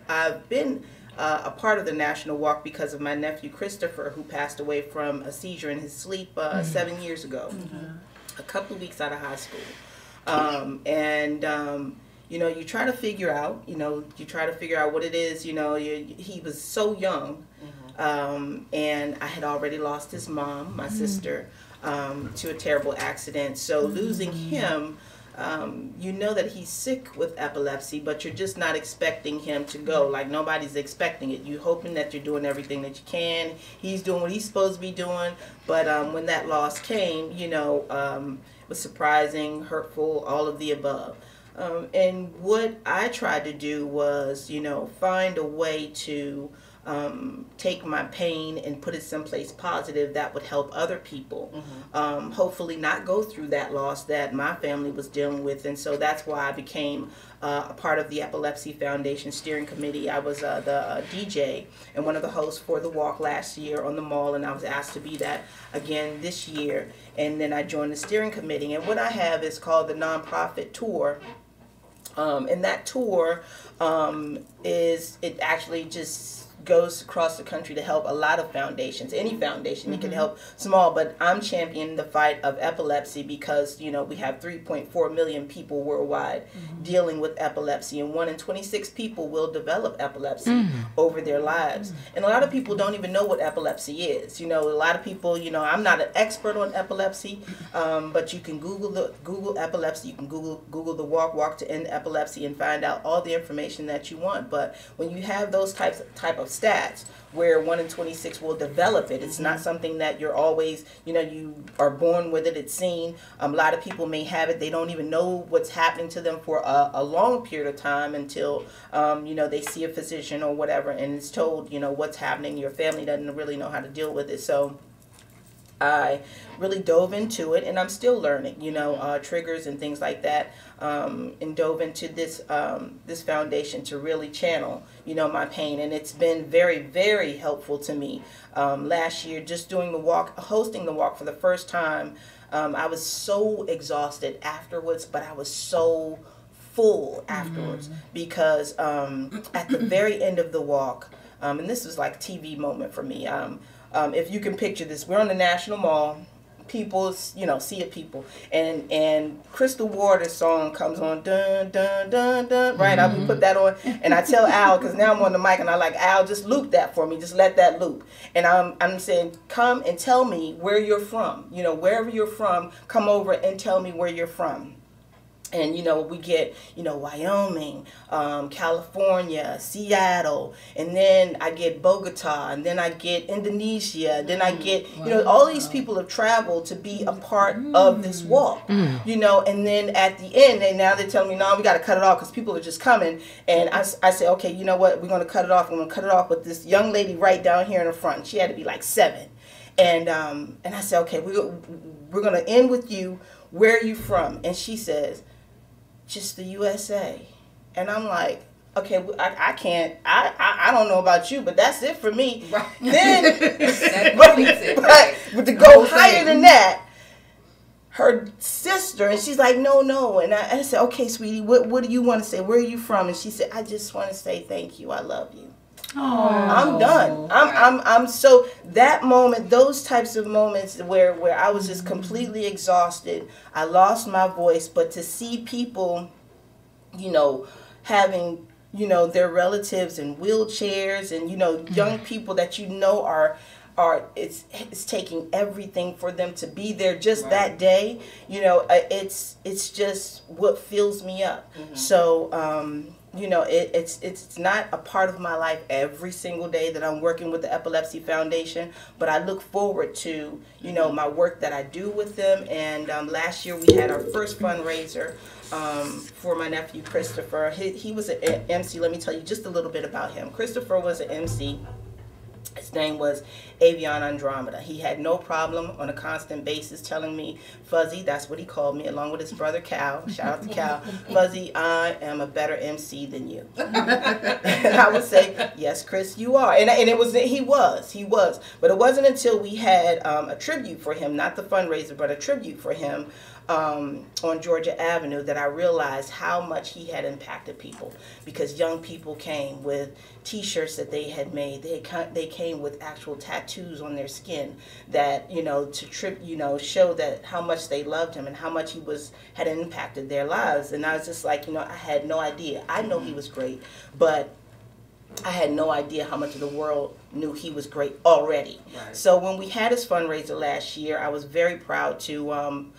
I've been a part of the National Walk because of my nephew Christopher, who passed away from a seizure in his sleep 7 years ago, a couple of weeks out of high school. You try to figure out, what it is. He was so young, and I had already lost his mom, my sister, to a terrible accident. So losing him, you know that he's sick with epilepsy, but you're just not expecting him to go. Like, nobody's expecting it. You're hoping that you're doing everything that you can. He's doing what he's supposed to be doing. But when that loss came, it was surprising, hurtful, all of the above. And what I tried to do was, find a way to take my pain and put it someplace positive that would help other people. Hopefully not go through that loss that my family was dealing with. And so that's why I became a part of the Epilepsy Foundation Steering Committee. I was the DJ and one of the hosts for the walk last year on the mall, and I was asked to be that again this year. And then I joined the steering committee. And what I have is called the Nonprofit Tour. And that tour it actually just goes across the country to help a lot of foundations, any foundation. It can help small, but I'm championing the fight of epilepsy because, we have 3.4 million people worldwide dealing with epilepsy, and 1 in 26 people will develop epilepsy over their lives. And a lot of people don't even know what epilepsy is. A lot of people, I'm not an expert on epilepsy, but you can Google epilepsy, you can Google the walk to end epilepsy and find out all the information that you want. But when you have those type of stats where 1 in 26 will develop it, it's not something that you're always, you are born with it, it's seen. A lot of people may have it, they don't even know what's happening to them for a long period of time until, they see a physician or whatever, and it's told, what's happening. Your family doesn't really know how to deal with it. So I really dove into it, and I'm still learning, triggers and things like that, and dove into this this foundation to really channel, my pain, and it's been very, very helpful to me. Last year, just doing the walk, hosting the walk for the first time, I was so exhausted afterwards, but I was so full afterwards because at the very end of the walk, and this was like a TV moment for me. If you can picture this, we're on the National Mall, people, sea of people, and Crystal Waters' song comes on, dun, dun, dun, dun, right? I would put that on, and I tell Al, because now I'm on the mic, and I like, Al, just loop that for me, just let that loop. And I'm saying, come and tell me where you're from. Wherever you're from, come over and tell me where you're from. And, we get, Wyoming, California, Seattle, and then I get Bogota, and then I get Indonesia, then I get, all these people have traveled to be a part of this walk, and then at the end, and now they're telling me, no, we got to cut it off because people are just coming. And I say, okay, you know what, we're going to cut it off. I'm going to cut it off with this young lady right down here in the front. She had to be like 7. And I said, okay, we're going to end with you. Where are you from? And she says, just the USA. And I'm like, okay, I can't, I don't know about you, but that's it for me. Right. Then, but to go higher than that, her sister, and she's like, no. And I said, okay, sweetie, what do you want to say? Where are you from? And she said, I just want to say thank you. I love you. Oh, I'm done. I'm so, that moment, those types of moments where I was just completely exhausted, I lost my voice, but to see people, having you know, their relatives in wheelchairs, and you know, young people that you know are it's taking everything for them to be there just that day. You know, it's just what fills me up. So you know, it's not a part of my life every single day that I'm working with the Epilepsy Foundation, but I look forward to, you know, my work that I do with them. And last year we had our first fundraiser for my nephew Christopher. He was an MC. Let me tell you just a little bit about him. Christopher was an MC. His name was Avion Andromeda. He had no problem on a constant basis telling me, Fuzzy, that's what he called me, along with his brother Cal. Shout out to Cal. Fuzzy, I am a better MC than you. And I would say, yes, Chris, you are. And it was, he was. But it wasn't until we had a tribute for him, not the fundraiser, but a tribute for him on Georgia Avenue, that I realized how much he had impacted people, because young people came with T-shirts that they had made. They came with actual tattoos on their skin that, you know, to show that how much they loved him and how much he had impacted their lives. And I was just like, you know, I had no idea. I know he was great, but I had no idea how much of the world knew he was great already. Right. So when we had his fundraiser last year, I was very proud to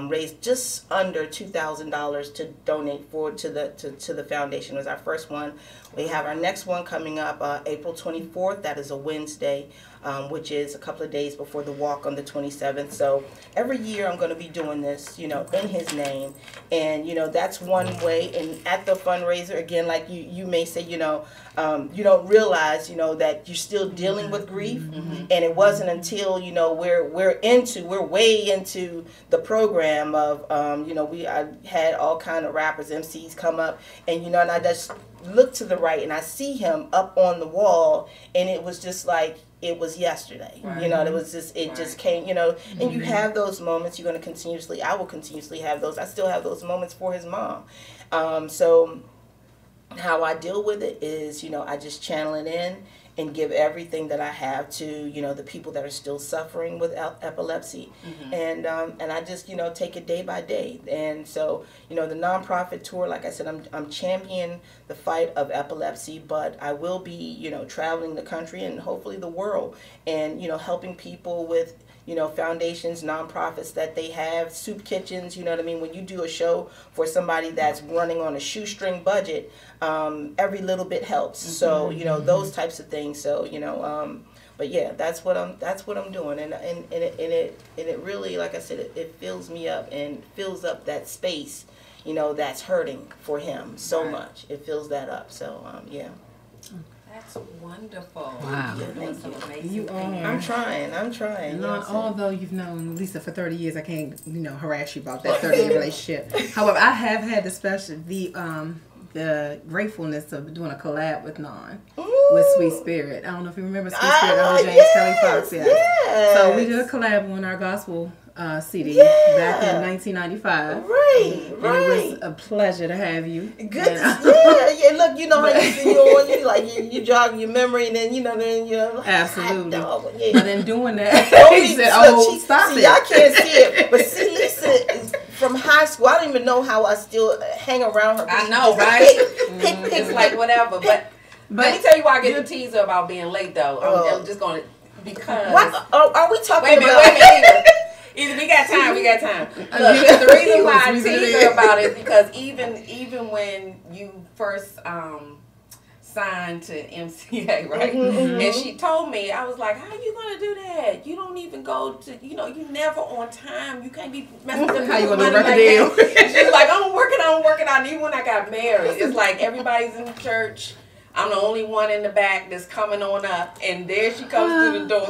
raised just under $2,000 to donate forward to the foundation. It was our first one. We have our next one coming up April 24th. That is a Wednesday, which is a couple of days before the walk on the 27th. So every year I'm going to be doing this, you know, in his name. And, you know, that's one way. And at the fundraiser, again, like you may say, you know, you don't realize, you know, that you're still dealing with grief. And it wasn't until, you know, we're way into the program of, you know, I had all kind of rappers, MCs come up, and, you know, and I just look to the right and I see him up on the wall, and it was just like it was yesterday. Right. You know, it was just, it just came, you know, and you have those moments. You're going to I will continuously have those. I still have those moments for his mom. So how I deal with it is, you know, I just channel it in and give everything that I have to, you know, the people that are still suffering with epilepsy. And I just, you know, take it day by day. And so, you know, the nonprofit tour, like I said, I'm championing the fight of epilepsy, but I will be, you know, traveling the country and hopefully the world, and, you know, helping people with, you know, foundations, nonprofits that they have, soup kitchens, you know what I mean? When you do a show for somebody that's running on a shoestring budget, every little bit helps. So, you know, those types of things. So, you know, but yeah, that's what I'm doing. And it really, like I said, it fills me up and fills up that space, you know, that's hurting for him so much. It fills that up. So, yeah. That's wonderful. Wow. You're doing some amazing You things. are. I'm trying. And although you've known Lisa for 30 years, I can't, you know, harass you about that 30-year relationship. However, I have had the gratefulness of doing a collab with Non with Sweet Spirit. I don't know if you remember Sweet Spirit. James Kelly Fox. Yeah. So we did a collab on our gospel CD back in 1995. Right. And it was a pleasure to have you. Good. Yeah. Look, you know how you see you on, you like you jog your memory, and then you're like, absolutely. Yeah. But in doing that, he said, stop it. I can't see it. But see, Lisa is from high school. I don't even know how I still hang around her. I know, right? It's like whatever. But let me tell you why I get the teaser about being late, though. I'm just going to, because. What? Are we talking about? Wait a minute. Either we got time. Look, the reason why I tease her about it is because even when you first signed to MCA, right? And she told me, I was like, how you gonna do that? You don't even go to, you know, you never on time. You can't be messing with how you gonna money record like deal? that. She's like, I'm working on. And even when I got married, it's like everybody's in the church. I'm the only one in the back that's coming on up, and there she comes through the door.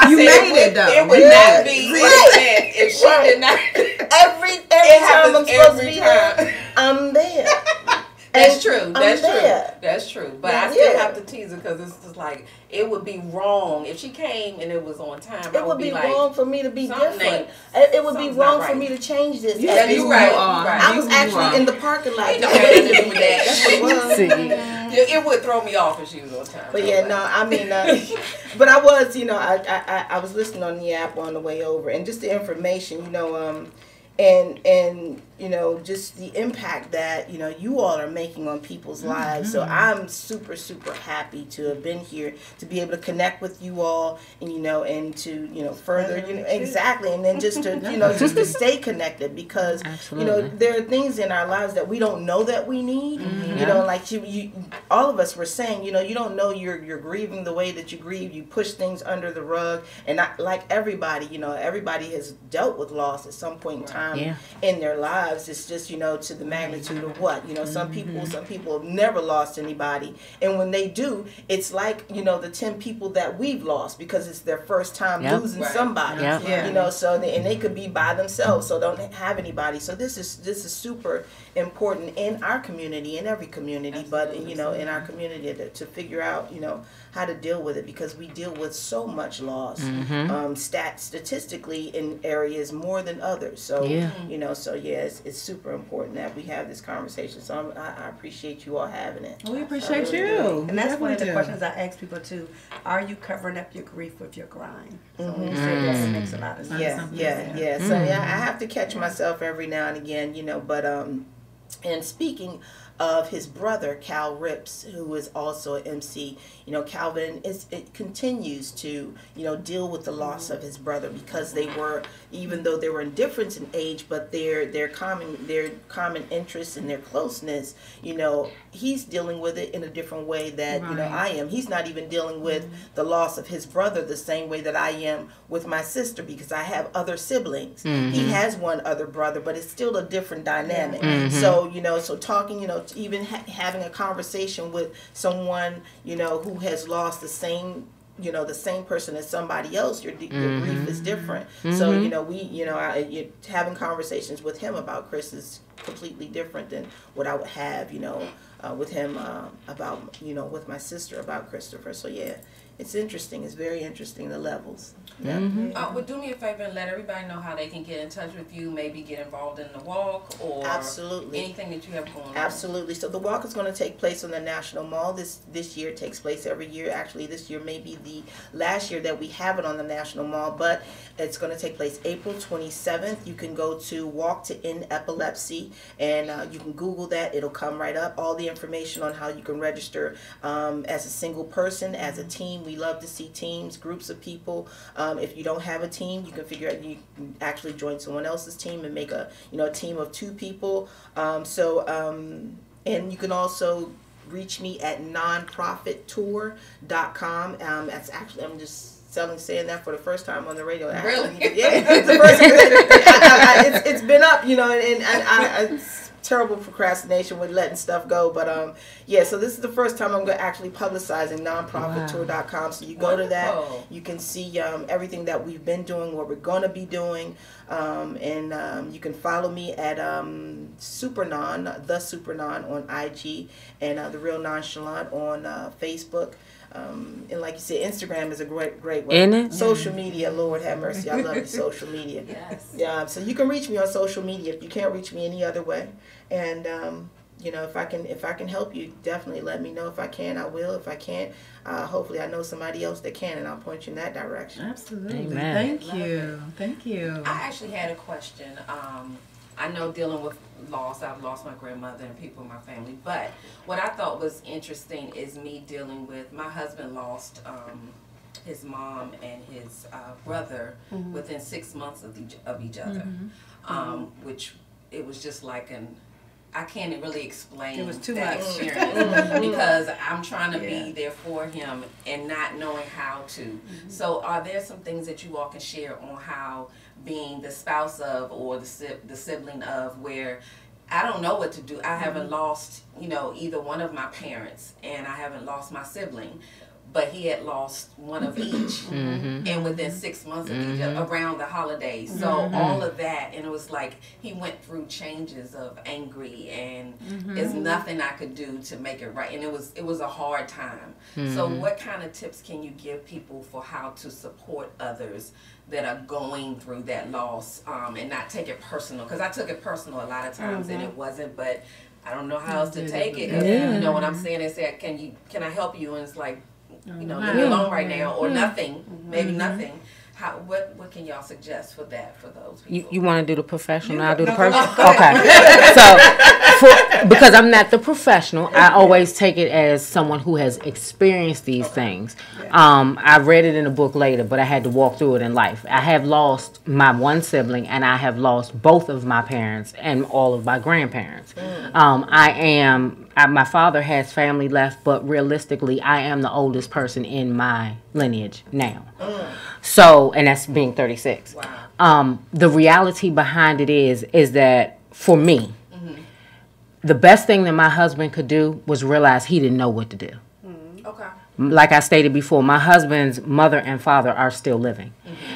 You made it though. It would not be if she did not. Every time I'm supposed to be there, I'm there. That's true. That's true. But I still have to tease her because it's just like it would be wrong if she came and it was on time. It would be like, wrong for me to be different. It would be wrong for me to change this. You're right. I was actually in the parking lot. Ain't no way to do with that. That's what it was. It would throw me off if she was on time. But yeah, no, I mean, but I was, you know, I was listening on the app on the way over, and just the information, you know, and you know, just the impact that, you know, you all are making on people's lives. So I'm super happy to have been here, to be able to connect with you all, and you know, and to, you know, further, you know, exactly, and then just to, you know, just to stay connected, because you know, there are things in our lives that we don't know that we need. You know, like you all of us were saying, you know, you don't know you're grieving the way that you grieve. You push things under the rug, and not like everybody, you know, everybody has dealt with loss at some point in time in their lives. It's just, you know, to the magnitude of what, you know, some people have never lost anybody, and when they do, it's like, you know, the 10 people that we've lost, because it's their first time losing somebody. You know, so and they could be by themselves, so don't have anybody. So this is super important in our community, in every community, but you know, in our community, to figure out, you know, how to deal with it, because we deal with so much loss, statistically, in areas more than others. So you know, so it's super important that we have this conversation. So I appreciate you all having it. We appreciate you. And that's one of the questions I ask people too. Are you covering up your grief with your grind? So you said that makes a lot of sense. Yeah. So I have to catch myself every now and again, you know, but and speaking of his brother, Cal Rips, who is also an MC, you know, Calvin continues to, you know, deal with the loss of his brother, because they were, even though they were in difference in age, but their common interests and their closeness, you know, he's dealing with it in a different way that, you know, I am. He's not even dealing with the loss of his brother the same way that I am with my sister, because I have other siblings. He has one other brother, but it's still a different dynamic. So, you know, so talking, you know, even having a conversation with someone, you know, who has lost the same, you know, the same person as somebody else, your grief is different. So, you know, having conversations with him about Chris is completely different than what I would have, you know, with him about, you know, with my sister about Christopher. So it's interesting. It's very interesting, the levels. Well, do me a favor and let everybody know how they can get in touch with you, maybe get involved in the walk, or anything that you have going on. Absolutely. So the walk is going to take place on the National Mall. This year. It takes place every year. Actually, this year may be the last year that we have it on the National Mall, but it's going to take place April 27th. You can go to Walk to End Epilepsy, and you can Google that. It'll come right up. All the information on how you can register as a single person, as a team. We love to see teams, groups of people. If you don't have a team, you can figure out, you can actually join someone else's team and make a, you know, a team of 2 people. And you can also reach me at nonprofittour.com. That's actually, I'm just saying that for the first time on the radio. Really? It's the first time. It's been up, you know, and I terrible procrastination with letting stuff go, but so this is the first time I'm actually publicizing nonprofittour.com. So you go to that, you can see everything that we've been doing, what we're going to be doing, and you can follow me at Supernon, the Supernon on IG, and the Real Nonchalant on Facebook. And like you said, Instagram is a great way. Isn't it? Social media, Lord have mercy, I love the social media. Yeah, so you can reach me on social media if you can't reach me any other way. And you know, if I can help you, definitely let me know. If I can, I will. If I can't, hopefully I know somebody else that can, and I'll point you in that direction. Absolutely. Amen. Thank you. I actually had a question. I know dealing with loss, I've lost my grandmother and people in my family, but what I thought was interesting is me dealing with, my husband lost his mom and his brother within 6 months of each other, which it was just like I can't really explain that experience because I'm trying to be there for him and not knowing how to. So are there some things that you all can share on how being the spouse of or the sibling of, where I don't know what to do. I haven't lost, you know, either one of my parents, and I haven't lost my sibling, but he had lost one of each, and within 6 months of each other, around the holidays. So all of that, and it was like he went through changes of angry, and there's nothing I could do to make it right, and it was a hard time. So what kind of tips can you give people for how to support others that are going through that loss, and not take it personal? Because I took it personal a lot of times, and it wasn't, but I don't know how else to take it. You know what I'm saying? They say, can I help you? And it's like, you know, leave me alone right now, or nothing, maybe nothing. What can y'all suggest for that for those people? You want to do the professional, I'll do the personal? Okay. So, because I'm not the professional, I always take it as someone who has experienced these things. I read it in a book later, but I had to walk through it in life. I have lost my one sibling, and I have lost both of my parents and all of my grandparents. My father has family left, but realistically, I am the oldest person in my lineage now. So, and that's being 36. Wow. The reality behind it is that for me, the best thing that my husband could do was realize he didn't know what to do. Okay. Like I stated before, my husband's mother and father are still living.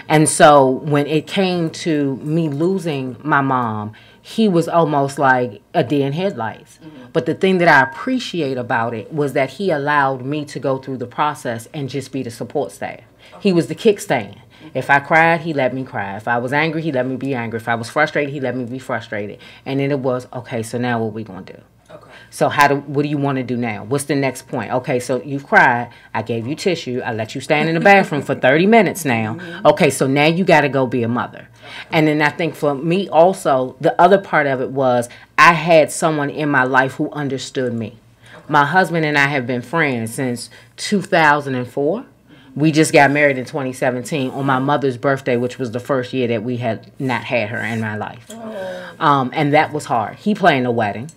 And so when it came to me losing my mom, he was almost like a deer in headlights. But the thing that I appreciate about it was that he allowed me to go through the process and just be the support staff. He was the kickstand. If I cried, he let me cry. If I was angry, he let me be angry. If I was frustrated, he let me be frustrated. And then it was, okay, so now what we going to do? Okay. So what do you want to do now? What's the next point? Okay, so you've cried. I gave you tissue. I let you stand in the bathroom for 30 minutes now. Okay, so now you got to go be a mother. And then I think for me also, the other part of it was I had someone in my life who understood me. My husband and I have been friends since 2004. We just got married in 2017 on my mother's birthday, which was the first year that we had not had her in my life. And that was hard. He planned the wedding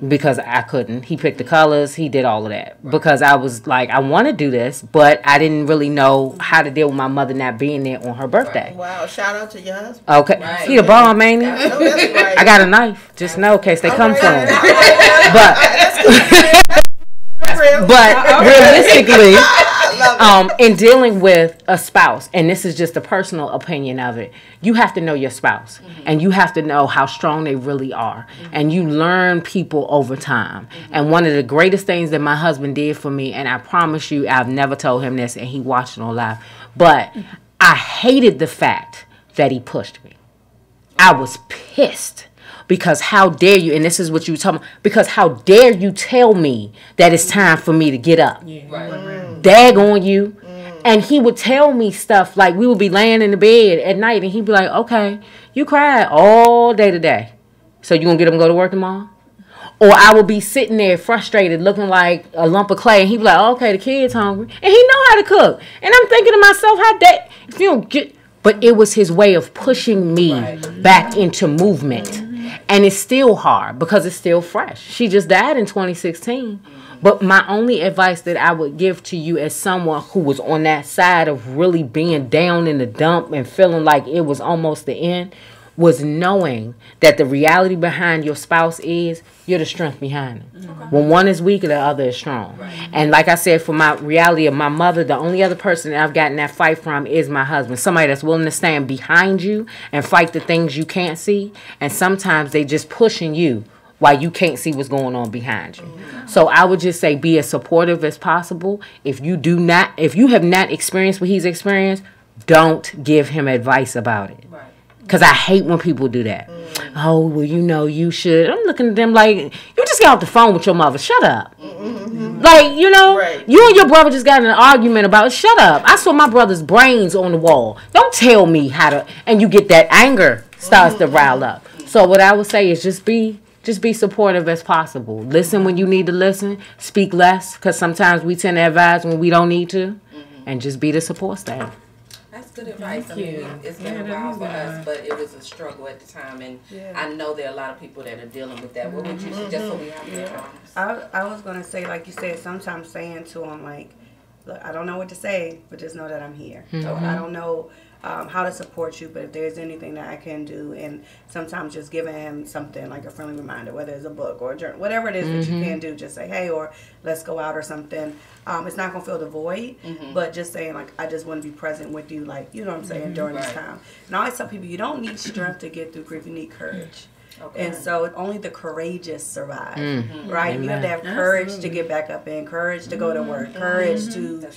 because I couldn't. He picked the colors. He did all of that because I was like, I want to do this, but I didn't really know how to deal with my mother not being there on her birthday. Wow, shout out to your husband. Okay. Right. He a bomb, man. I know that's right. I got a knife. Just know in case they come for him. But realistically, in dealing with a spouse, and this is just a personal opinion of it, you have to know your spouse, and you have to know how strong they really are, and you learn people over time. And one of the greatest things that my husband did for me, and I promise you, I've never told him this, and he watched it on live, but I hated the fact that he pushed me. I was pissed. Because how dare you, and this is what you were talking about, because how dare you tell me that it's time for me to get up. Dag on you. And he would tell me stuff like we would be laying in the bed at night and he'd be like, okay, you cried all day today. So you gonna get him to go to work tomorrow? Or I would be sitting there frustrated looking like a lump of clay and he'd be like, okay, the kid's hungry. And he know how to cook. And I'm thinking to myself, how dare, if you don't get, but it was his way of pushing me back into movement. And it's still hard because it's still fresh. She just died in 2016. But my only advice that I would give to you as someone who was on that side of really being down in the dump and feeling like it was almost the end was knowing that the reality behind your spouse is you're the strength behind them. When one is weak, the other is strong. And like I said, for my reality of my mother, the only other person that I've gotten that fight from is my husband. Somebody that's willing to stand behind you and fight the things you can't see. And sometimes they just pushing you while you can't see what's going on behind you. So I would just say be as supportive as possible. If you have not experienced what he's experienced, don't give him advice about it. Because I hate when people do that. Oh, well, you know, you should. I'm looking at them like, you just got off the phone with your mother. Shut up. Like, you know, you and your brother just got in an argument about, shut up. I saw my brother's brains on the wall. Don't tell me how to, and you get that anger starts to rile up. So what I would say is just be supportive as possible. Listen when you need to listen. Speak less, because sometimes we tend to advise when we don't need to. And just be the support staff. That's good advice. I mean, it's been a while for us, but it was a struggle at the time, and I know there are a lot of people that are dealing with that. What would you suggest so we have to honest? I was gonna say, like you said, sometimes saying to them like, look, I don't know what to say, but just know that I'm here. So I don't know how to support you, but if there's anything that I can do, and sometimes just giving him something like a friendly reminder, whether it's a book or a journal, whatever it is that you can do, just say, hey, or let's go out or something. It's not going to fill the void, but just saying, like, I just want to be present with you, like, you know what I'm saying, during this time. And I always tell people, you don't need strength to get through grief, you need courage. And so only the courageous survive, right? Amen. You have to have courage to get back up in, courage to go to work, courage to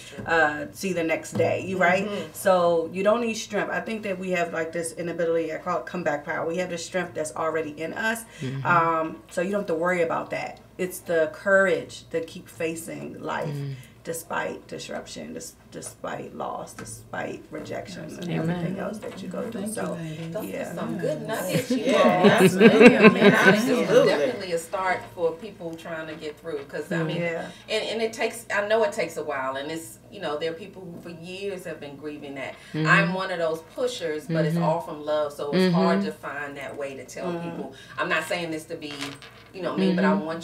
see the next day, right? So you don't need strength. I think that we have like this inability, I call it comeback power. We have this strength that's already in us, so you don't have to worry about that. It's the courage to keep facing life despite disruption, despite loss, despite rejection, and Amen. everything else that you go through. Thank you, So, ladies. Those are yeah. some good nuggets you Yeah, all. absolutely. Absolutely. Absolutely. Definitely a start for people trying to get through. Because, I mean, Yeah. and it takes, I know it takes a while. And it's, you know, there are people who for years have been grieving that. Mm-hmm. I'm one of those pushers, but it's all from love. So it's hard to find that way to tell people. I'm not saying this to be, you know, me, but I want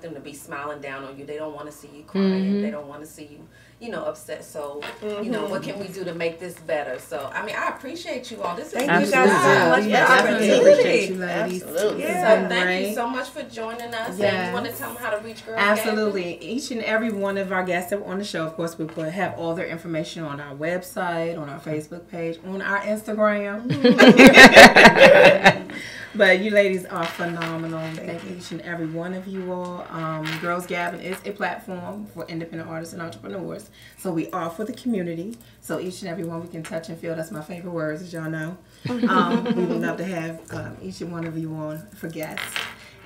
them to be smiling down on you. They don't want to see you crying. They don't want to see you, you know, upset. So, you know, what can we do to make this better? So, I mean, I appreciate you all. This is Thank good you guys so stuff. much for Yes, the absolutely. Appreciate you, opportunity. ladies. Absolutely. It's Yeah. been Thank great. you so much for joining us. Yes. And you want to tell them how to reach Girls Absolutely. Each and every one of our guests that were on the show, of course, we will have all their information on our website, on our Facebook page, on our Instagram. But you ladies are phenomenal. Thank each and every one of you all. Girls Gabbin is a platform for independent artists and entrepreneurs. So we are for the community. So each and every one we can touch and feel. That's my favorite words, as y'all know. We would love to have each and one of you on for guests.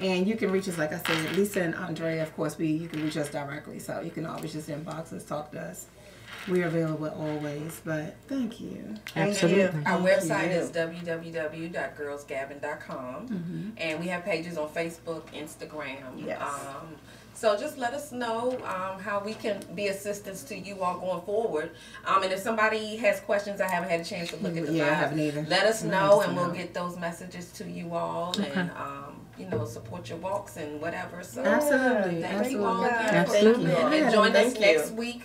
And you can reach us, like I said, Lisa and Andrea, of course, you can reach us directly. So you can always just inbox us, talk to us. We're available always, but thank you. Absolutely. Our Thank website you. is www.girlsgabbin.com. And we have pages on Facebook, Instagram. Yes. So just let us know how we can be assistance to you all going forward. And if somebody has questions, I haven't had a chance to look at the Yeah, I live, haven't either. let us I know just and we'll know. get those messages to you all and you know, support your walks and whatever. So Absolutely. thank you all Absolutely. again for Absolutely. coming. Thank And you. join us Thank next you. week.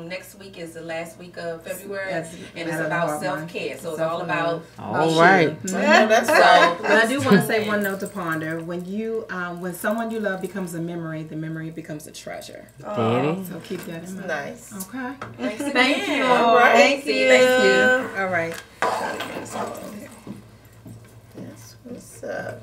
Next week is the last week of February, That's and it's Matter of about Heart Month. self-care. So it's all about All right. No, that's right. But I do want to say one note to ponder. When you, when someone you love becomes a memory, the memory becomes a treasure. There it is. So keep that in mind. Nice. Okay. thanks again. Thank you all. All right. Thank See you. you next week. All right. That's what's up.